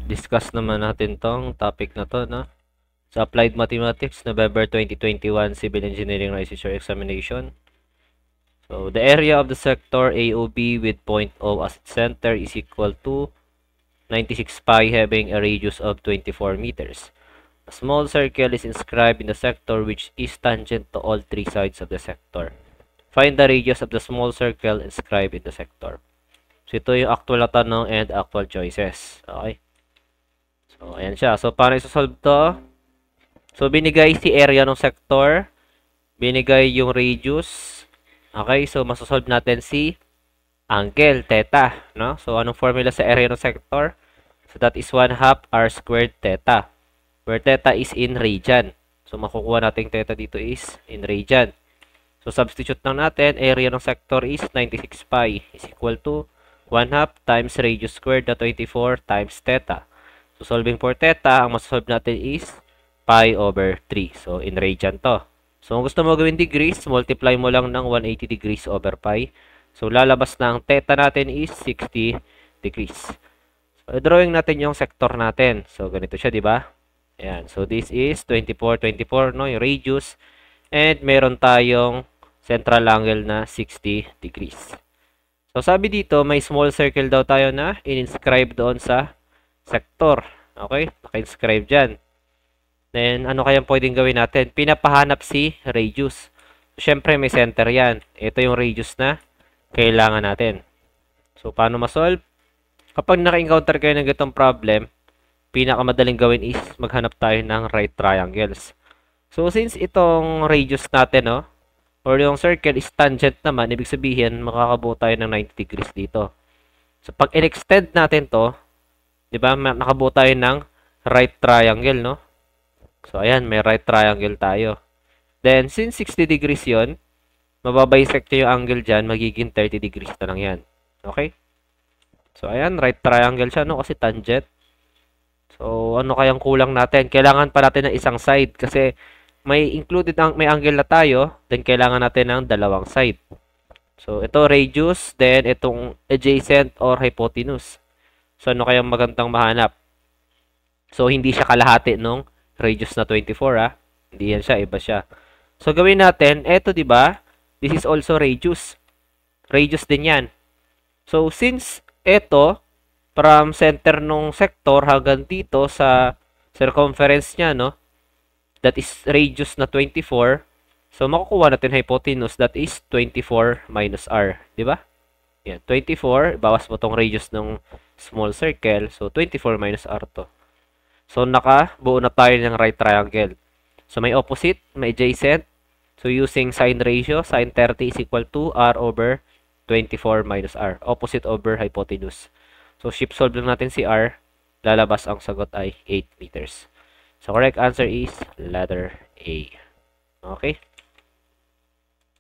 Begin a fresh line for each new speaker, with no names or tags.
discuss naman natin tong topic na to, no? Sa Applied Mathematics, November 2021 Civil Engineering Licensure Examination. So, the area of the sector AOB with point O as its center is equal to 96 pi having a radius of 24 meters. A small circle is inscribed in the sector which is tangent to all three sides of the sector. Find the radius of the small circle inscribed in the sector. So, ito yung actual na tanong and actual choices. Okay? So, ayan siya. So, paano isosolve to? So, binigay si area ng sector. Binigay yung radius. Okay? So, masosolve natin si angle, theta. No? So, anong formula sa area ng sector? So, that is 1/2 r squared theta. Where theta is in radian. So, makukuha natin theta dito is in radian. So, substitute lang natin. Area ng sector is 96 pi is equal to 1/2 times radius squared na 24 times theta. So, solving for theta, ang masosolve natin is pi over 3. So, in radian to. So, kung gusto mo gawin degrees, multiply mo lang ng 180 degrees over pi. So, lalabas na ang theta natin is 60 degrees. So, drawing natin yung sector natin. So, ganito siya, di ba? Ayan. So, this is 24, 24, no? Yung radius. And, meron tayong central angle na 60 degrees. So, sabi dito, may small circle daw tayo na in-inscribe doon sa sector. Okay? Naka-inscribe dyan. Then, ano kayang pwedeng gawin natin? Pinapahanap si radius. So, syempre, may center yan. Ito yung radius na kailangan natin. So, paano masolve? Kapag naka-encounter kayo ng ganitong problem, pinakamadaling gawin is maghanap tayo ng right triangles. So, since itong radius natin, no, or yung circle is tangent naman, ibig sabihin, makakabuo tayo ng 90 degrees dito. So, pag in-extend natin to, di ba, nakabuo tayo ng right triangle, no? So, ayan, may right triangle tayo. Then, since 60 degrees yon, mababisect nyo yung angle dyan, magiging 30 degrees na lang yan. Okay? So, ayan, right triangle siya, no? Kasi tangent. So, ano kayang kulang natin? Kailangan pa natin ng isang side kasi may angle na tayo, then kailangan natin ng dalawang side. So, ito radius, then itong adjacent or hypotenuse. So, ano kayang magandang mahanap? So, hindi siya kalahati nung radius na 24, Hindi yan siya, iba siya. So, gawin natin, eto, di ba? This is also radius. Radius din yan. So, since eto, from center nung sector hanggang dito sa circumference niya, no? That is radius na 24. So, makukuha natin hypotenuse, that is 24 minus r. Di ba? Yan, 24, bawas mo tong radius ng small circle. So, 24 minus r to. So, nakabuo na tayo ng right triangle. So, may opposite, may adjacent. So, using sine ratio, sine 30 is equal to r over 24 minus r. Opposite over hypotenuse. So, shift solve lang natin si r. Lalabas ang sagot ay 8 meters. So, correct answer is letter A. Okay?